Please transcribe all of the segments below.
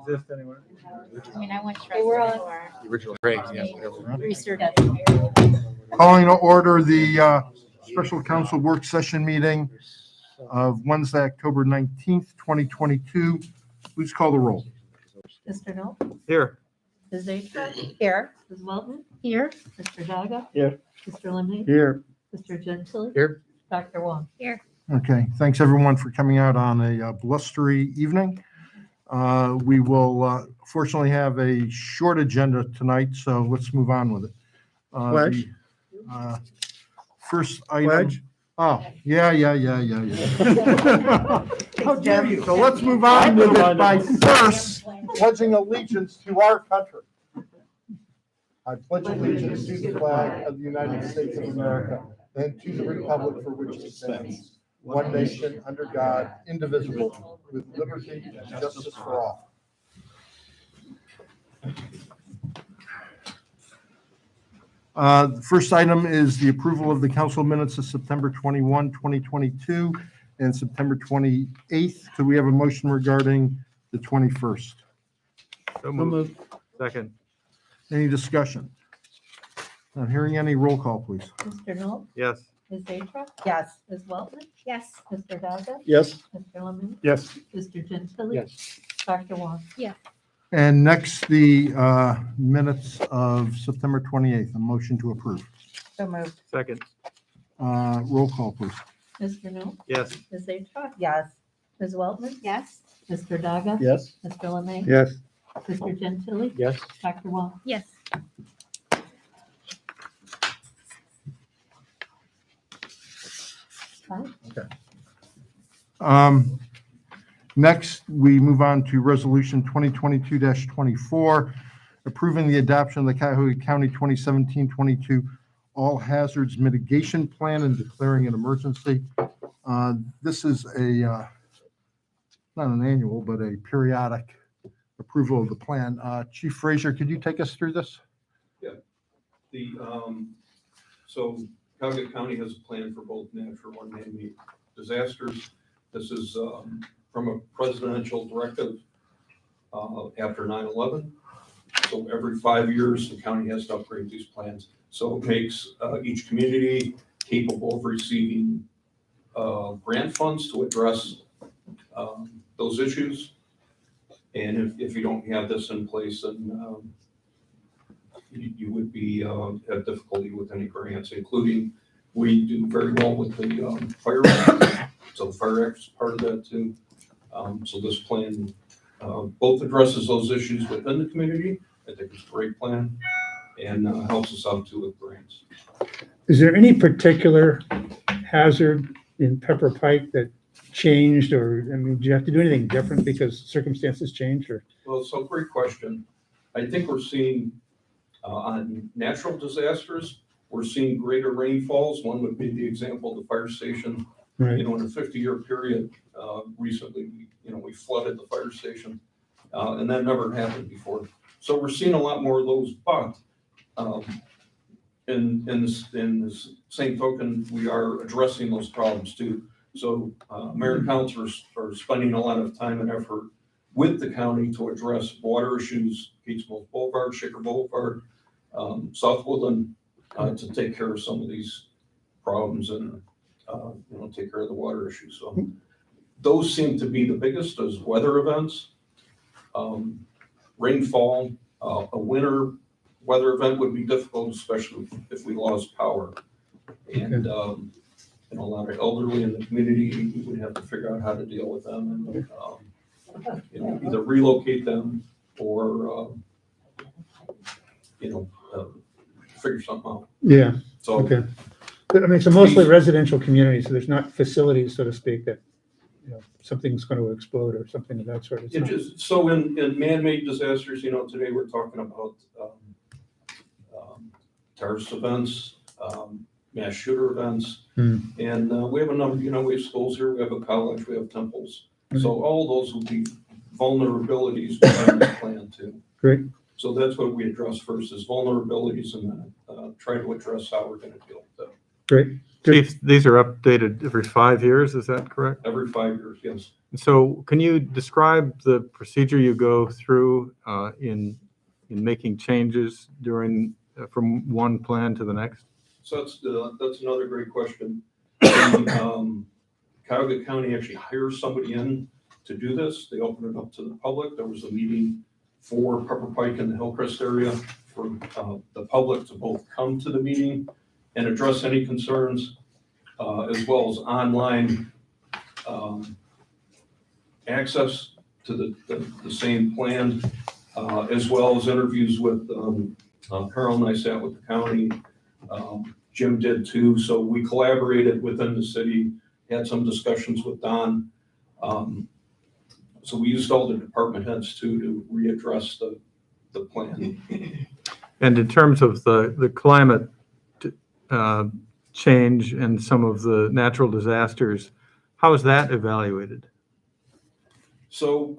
exist anywhere. I mean, I went They were on- before. The original Craig's, yeah, whatever. Research. Calling to order the special council work session meeting of Wednesday, October 19th, 2022. Please call the roll. Mr. Knoll, Here. Ms. Atra. Here. Ms. Weltman, Here. Mr. Daga. Here. Mr. Lemay, Here. Mr. Gentili. Here. Dr. Wong. Okay, thanks everyone for coming out on a blustery evening. We will fortunately have a short agenda tonight, so let's move on with it. Pledge. the, First item. Pledge. Oh, yeah. How dare you? So let's move on with it by first pledging allegiance to our country. I pledge allegiance to the flag of the United States of America and to the republic for which it stands, one nation under God, indivisible, with liberty and justice for all. The first item is the approval of the council minutes of September 21, 2022, and September 28th. Could we have a motion regarding the 21st? So moved. Second. Any discussion? Not hearing any. Roll call, please. Mr. Knoll, Yes. Ms. Atra. Yes. Ms. Weltman, Yes. Mr. Daga. Yes. Mr. Lemay, Yes. Mr. Gentili. Yes. Dr. Wong. And next, the minutes of September 28th. A motion to approve. So moved. Second. Roll call, please. Mr. Knoll, Yes. Ms. Atra. Yes. Ms. Weltman, Yes. Mr. Daga. Yes. Mr. Lemay, Yes. Mr. Gentili. Yes. Dr. Wong. Yes. Next, we move on to Resolution 2022-24, approving the adoption of the Cuyahoga County 2017-22 All Hazards Mitigation Plan and declaring an emergency. This is not an annual, but a periodic approval of the plan. Chief Frazier, could you take us through this? So Cuyahoga County has a plan for both natural and man-made disasters. This is from a presidential directive after 9/11. So every 5 years, the county has to upgrade these plans. So it makes each community capable of receiving grant funds to address those issues. And if you don't have this in place, then you would be have difficulty with any grants, including we do very well with the fire act. So the fire act is part of that too. So this plan both addresses those issues within the community. I think it's a great plan and helps us out too with grants. Is there any particular hazard in Pepper Pike that changed, or, I mean, do you have to do anything different because circumstances changed, or? Well, so great question. I think we're seeing on natural disasters, we're seeing greater rainfalls. One would be the example of the fire station. Right. In a 50-year period, recently, we flooded the fire station, and that never happened before. So we're seeing a lot more of those, but in this same token, we are addressing those problems too. So mayor and councilors are spending a lot of time and effort with the county to address water issues, Gates Mills Boulevard, Shaker Boulevard, South Woodland, to take care of some of these problems and take care of the water issues. So those seem to be the biggest as weather events. Rainfall, a winter weather event would be difficult, especially if we lost power. And a lot of elderly in the community, we would have to figure out how to deal with them and either relocate them or figure something out. Yeah, So okay. But, I mean, so mostly residential communities, so there's not facilities, so to speak, that, something's going to explode or something of that sort. It's it not- just, so in man-made disasters, today we're talking about terrorist events, mass shooter events. And we have a number, we have schools here, we have a college, we have temples. So all those will be vulnerabilities within this plan too. Great. So that's what we address first is vulnerabilities and then try to address how we're going to deal with them. Great. Chief, these are updated every 5 years, is that correct? Every 5 years, yes. So can you describe the procedure you go through in making changes from one plan to the next? So that's another great question. Cuyahoga County actually hires somebody in to do this. They open it up to the public. There was a meeting for Pepper Pike and the Hillcrest area for the public to both come to the meeting and address any concerns, as well as online access to the same plan, as well as interviews with Carl and I sat with the county. Jim did too. So we collaborated within the city, had some discussions with Don. So we used all the department heads too to readdress the plan. And in terms of the climate change and some of the natural disasters, how is that evaluated? So,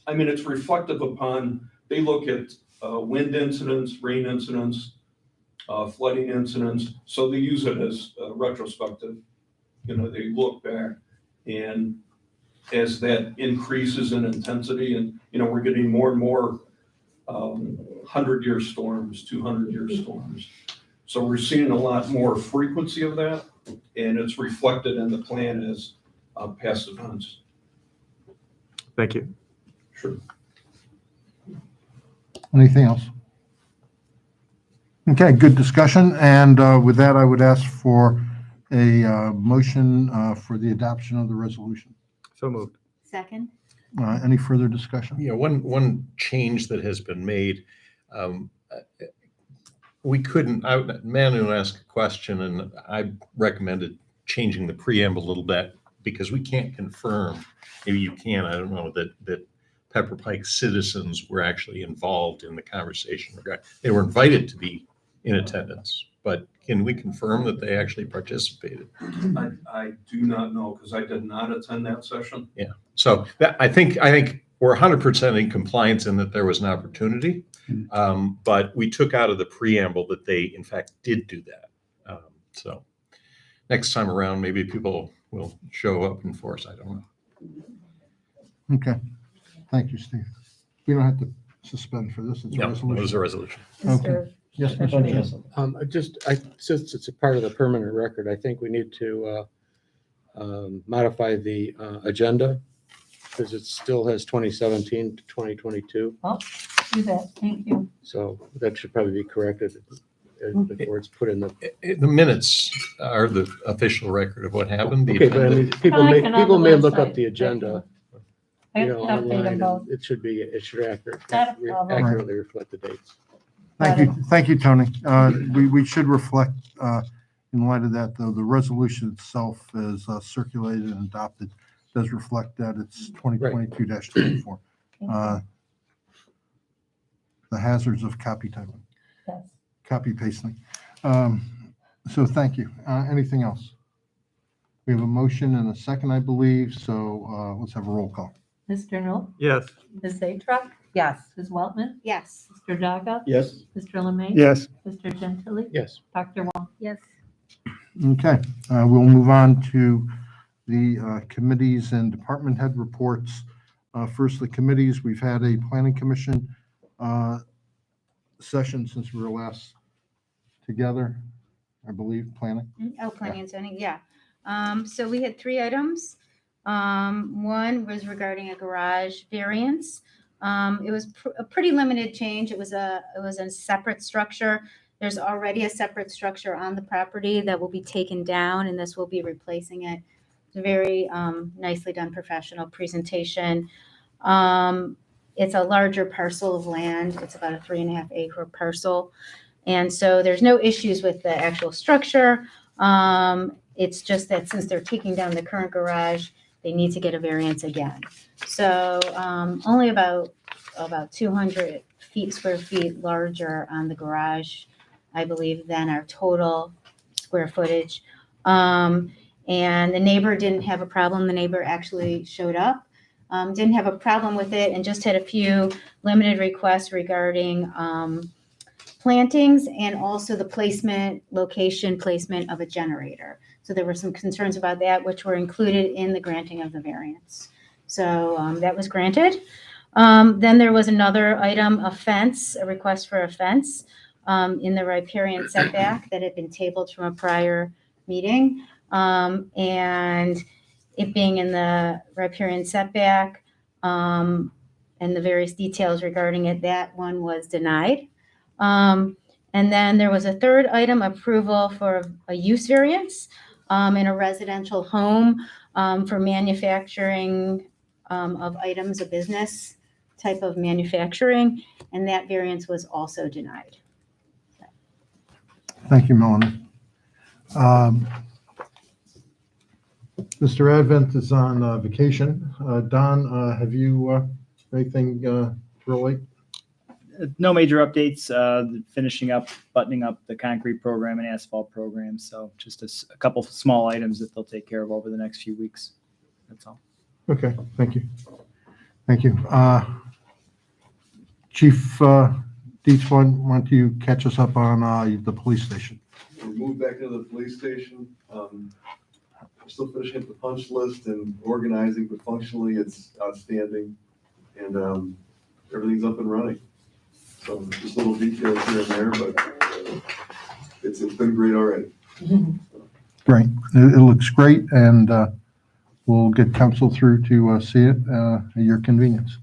I mean, it's reflective upon, they look at wind incidents, rain incidents, flooding incidents. So they use it as retrospective. You know, they look back, and as that increases in intensity, and, you know, we're getting more and more 100-year storms, 200-year storms. So we're seeing a lot more frequency of that, and it's reflected in the plan as past events. Thank you. Sure. Anything else? Okay, good discussion. And with that, I would ask for a motion for the adoption of the resolution. So moved. Second? Any further discussion? Yeah, one change that has been made, we couldn't, Manu asked a question, and I recommended changing the preamble a little bit, because we can't confirm, maybe you can, I don't know, that Pepper Pike citizens were actually involved in the conversation. They were invited to be in attendance, but can we confirm that they actually participated? I do not know, because I did not attend that session. Yeah, so that, I think we're 100% in compliance in that there was an opportunity, but we took out of the preamble that they in fact did do that. So next time around, maybe people will show up in force. I don't know. Okay, thank you, Steve. We don't have to suspend for this, it's a No, it resolution. was a resolution. Mr. Yes, Mr. Chairman. Since it's a part of the permanent record, I think we need to modify the agenda, because it still has 2017 to 2022. Do that, thank you. So that should probably be corrected before it's put in the. The minutes are the official record of what happened. The Okay, but I agenda- mean, people I may, can on people the may look website, up the agenda, I you can know, update them online, both. and it should Not a problem. accurately reflect the dates. Thank you, Tony. We should reflect, in light of that, though, the resolution itself is circulated and adopted, does reflect that it's 2022-24. The hazards of copy typing, Yes. copy pasting. So thank you. Anything else? We have a motion and a second, I believe, so let's have a roll call. Mr. Knoll, Yes. Ms. Zatruk, Yes. Ms. Weltman, Yes. Mr. Daga, Yes. Mr. Lemay. Yes. Mr. Gentili. Yes. Dr. Wong. Yes. Okay, we'll move on to the committees and department head reports. First, the committees, we've had a planning commission session since we were last together, I believe, planning. Oh, planning and zoning, yeah. So we had 3 items. One was regarding a garage variance. It was a pretty limited change. It was a separate structure. There's already a separate structure on the property that will be taken down, and this will be replacing it. It's a very nicely done professional presentation. It's a larger parcel of land. It's about a 3.5 acre parcel. And so there's no issues with the actual structure. It's just that since they're taking down the current garage, they need to get a variance again. So only about 200 square feet larger on the garage, I believe, than our total square footage. And the neighbor didn't have a problem. The neighbor actually showed up, didn't have a problem with it, and just had a few limited requests regarding plantings and also the location placement of a generator. So there were some concerns about that, which were included in the granting of the variance. So that was granted. Then there was another item, a fence, a request for a fence in the riparian setback that had been tabled from a prior meeting. And it being in the riparian setback and the various details regarding it, that one was denied. And then there was a third item, approval for a use variance in a residential home for manufacturing of items, a business type of manufacturing, and that variance was also denied. Thank you, Melanie. Mr. Advent is on vacation. Don, have you anything to relate? No major updates, finishing up, buttoning up the concrete program and asphalt program. So just a couple small items that they'll take care of over the next few weeks. That's all. Okay, thank you. Thank you. Chief Dietz, why don't you catch us up on the police station? We moved back into the police station. We're still finishing up the punch list and organizing, but functionally it's outstanding. And everything's up and running. So just little details here and there, but it's been great already. Great. It looks great, and we'll get council through to see it at your convenience.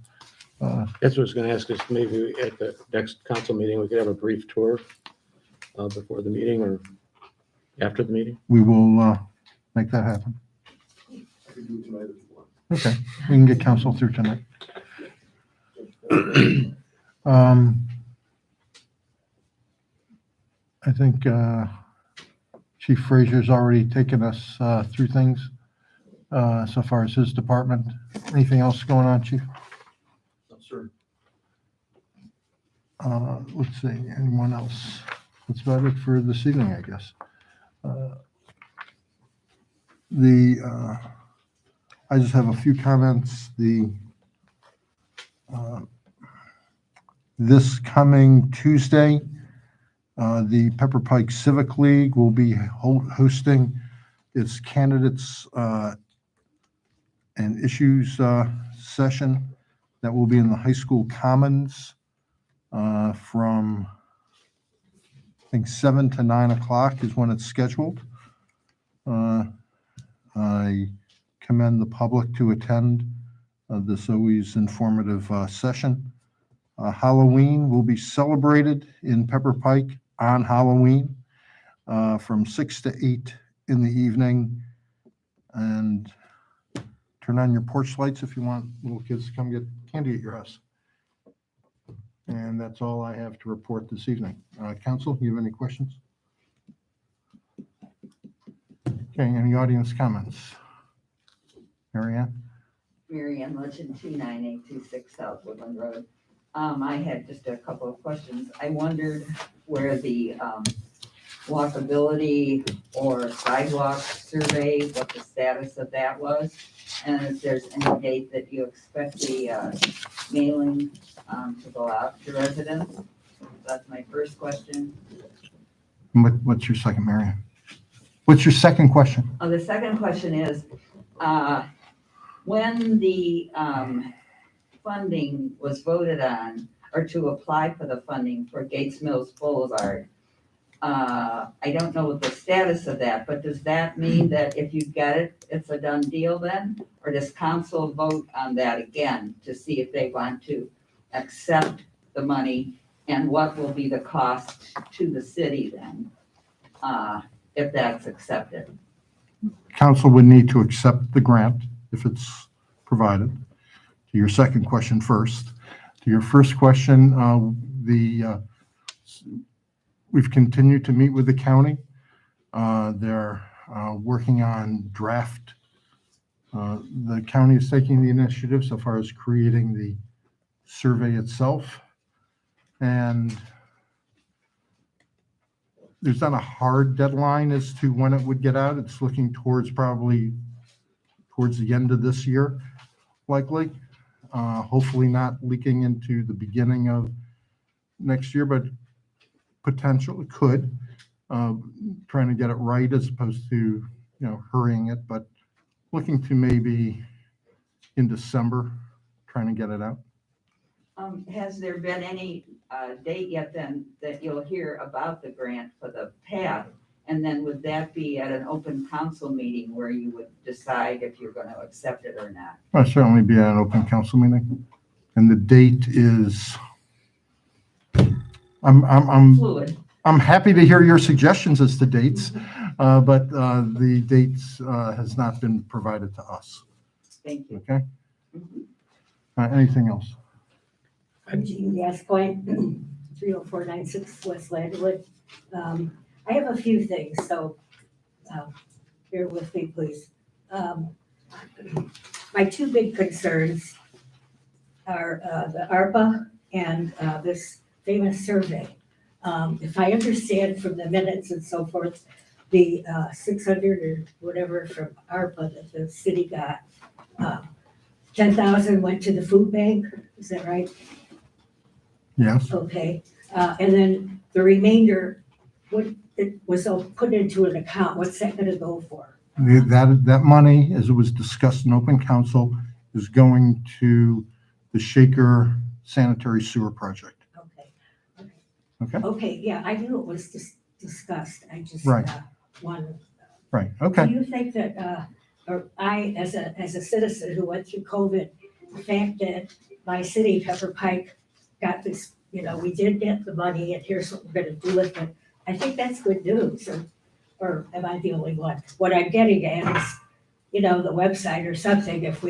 That's what I was going to ask, is maybe at the next council meeting, we could have a brief tour before the meeting or after the meeting. We will make that happen. I can do it tonight if you want. Okay, we can get council through tonight. I think Chief Frazier's already taken us through things so far as his department. Anything else going on, Chief? No, sir. Let's see, anyone else? That's about it for this evening, I guess. I just have a few comments. This coming Tuesday, the Pepper Pike Civic League will be hosting its candidates and issues session that will be in the high school commons from, I think, 7 to 9 o'clock is when it's scheduled. I commend the public to attend this always informative session. Halloween will be celebrated in Pepper Pike on Halloween from 6 to 8 in the evening. And turn on your porch lights if you want little kids to come get candy at your house. And that's all I have to report this evening. Council, you have any questions? Okay, any audience comments? Mary Ann? Mary Ann Legend, 29826 South Woodland Road. I had just a couple of questions. I wondered where the walkability or sidewalk survey, what the status of that was, and if there's any date that you expect the mailing to go out to residents. That's my first question. What's your second, Mary Ann? What's your second question? The second question is, when the funding was voted on, or to apply for the funding for Gates Mills Boulevard, I don't know what the status of that, but does that mean that if you get it, it's a done deal then? Or does council vote on that again to see if they want to accept the money, and what will be the cost to the city then, if that's accepted? Council would need to accept the grant if it's provided. To your second question first. To your first question, we've continued to meet with the county. They're working on draft. The county is taking the initiative so far as creating the survey itself. And there's not a hard deadline as to when it would get out. It's looking probably towards the end of this year, likely. Hopefully not leaking into the beginning of next year, but potentially could. Trying to get it right as opposed to, hurrying it, but looking to maybe in December, trying to get it out. Has there been any date yet then that you'll hear about the grant for the path? And then would that be at an open council meeting where you would decide if you're going to accept it or not? I'll certainly be at an open council meeting. And the date is, Fluid. I'm happy to hear your suggestions as to dates, but the dates has not been provided to us. Thank you. Okay? Mhm. Anything else? I'm Jean Gascoigne, 30496 West Landwood. I have a few things, so bear with me, please. My two big concerns are the ARPA and this famous survey. If I understand from the minutes and so forth, the 600 or whatever from ARPA that the city got, 10,000 went to the food bank, is that right? Yes. Okay, and then the remainder, what it was all put into an account, what's that gonna go for? That money, as it was discussed in open council, is going to the Shaker Sanitary Sewer Project. Okay, Okay? okay, yeah, I knew it was discussed, I just Right. wanted. Right, Do okay. you think that, or I, as a citizen who went through COVID, the fact that my city, Pepper Pike, got this, we did get the money and here's what we're gonna do with it, I think that's good news, or am I the only one? What I'm getting at is, the website or something, if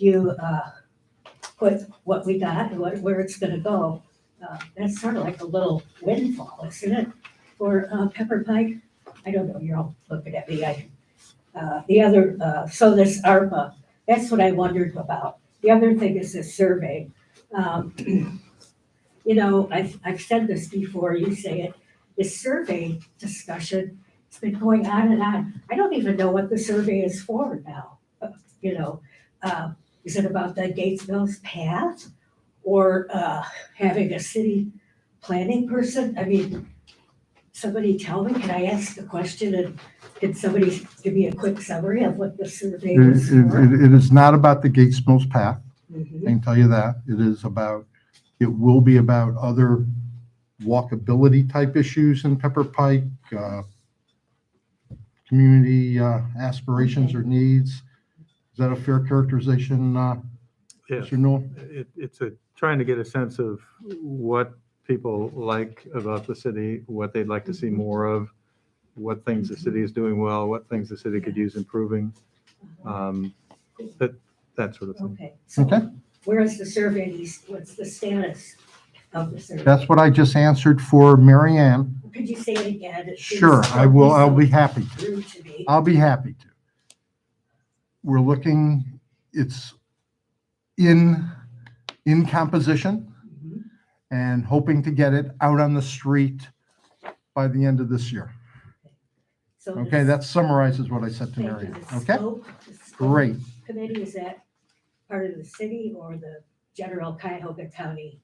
you put what we got and where it's gonna go, that's sort of like a little windfall, isn't it, for Pepper Pike? I don't know, you're all looking at me, the other, so this ARPA, that's what I wondered about. The other thing is this survey. I've said this before, you say it, this survey discussion, it's been going on and on. I don't even know what the survey is for now. Is it about the Gates Mills path or having a city planning person? I mean, somebody tell me, can I ask the question and can somebody give me a quick summary of what the survey is for? It is not about the Gates Mills path. I Mhm. can tell you that. It will be about other walkability type issues in Pepper Pike, community aspirations or needs. Is that a fair characterization, Yes. Mr. Newell? It's trying to get a sense of what people like about the city, what they'd like to see more of, what things the city is doing well, what things the city could use improving, that sort of thing. Okay, so Okay. where is the survey, what's the status of the survey? That's what I just answered for Mary Ann. Could you say it again? It seems Sure, I will. I'll be so happy to. rude to me. I'll be happy to. We're looking, it's in composition Mhm. and hoping to get it out on the street by the end of this year. So Okay, the- that summarizes what I said to thank Mary you. Ann. The Okay? scope Great. Committee, is that part of the city or the general Cuyahoga County?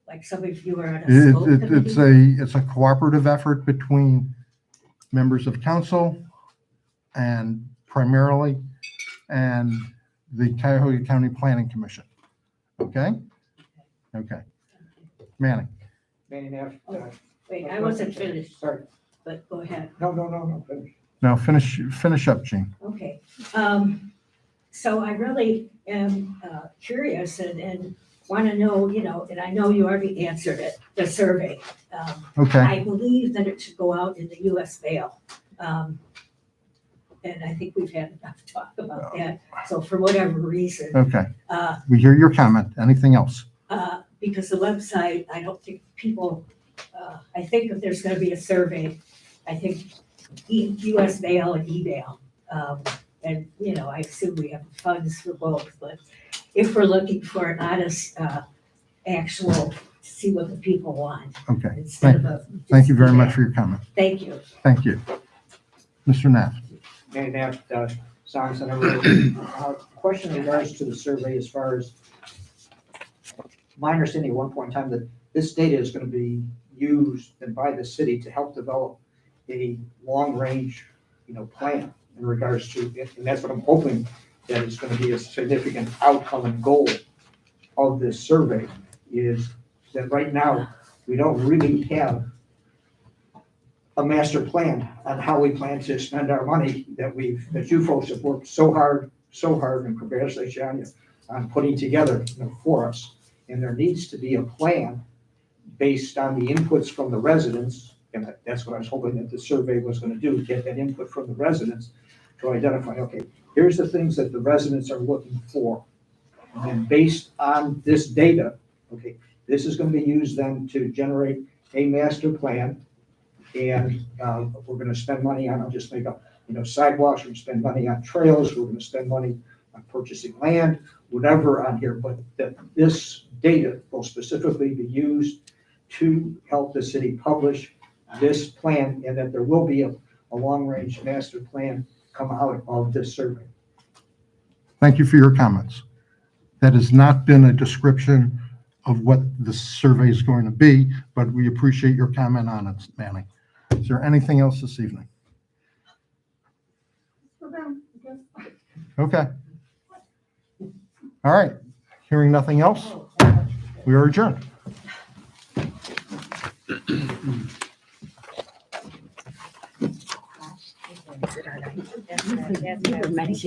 Like some of you are on a scope committee? It's a cooperative effort between members of council and primarily, and the Cuyahoga County Planning Commission. Okay? Okay. Manning. Wait, I wasn't finished, Sorry. but go ahead. No, finish. Now finish up, Gene. Okay, so I really am curious and want to know, and I know you already answered it, the survey. Okay, I believe that it should go out in the US mail. And I think we've had enough talk about that. So for whatever reason, okay. uh, We hear your comment. Anything else? because the website, I don't think people, I think if there's gonna be a survey, I think US mail and email. And, I assume we have funds for both, but if we're looking for an honest, actual, see what the people want Okay. instead of a. Thank you very much for your comment. Thank you. Thank you. Mr. Knapp. Manny Knapp, Song Center. Question in regards to the survey as far as my understanding at one point in time that this data is going to be used and by the city to help develop a long-range, plan in regards to, and that's what I'm hoping that is gonna be a significant outcome and goal of this survey is that right now, we don't really have a master plan on how we plan to spend our money that you folks have worked so hard, and congratulations on you, on putting together, for us. And there needs to be a plan based on the inputs from the residents, and that's what I was hoping that the survey was gonna do, get that input from the residents to identify, okay, here's the things that the residents are looking for. And then based on this data, okay, this is gonna be used then to generate a master plan. And we're gonna spend money on, I'll just make up, sidewalks, we're gonna spend money on trails, we're gonna spend money on purchasing land, whatever on here, but that this data will specifically be used to help the city publish this plan, and that there will be a long-range master plan come out of this survey. Thank you for your comments. That has not been a description of what the survey is going to be, but we appreciate your comment on it, Manny. Is there anything else this evening? Okay. All right. Hearing nothing else, we are adjourned.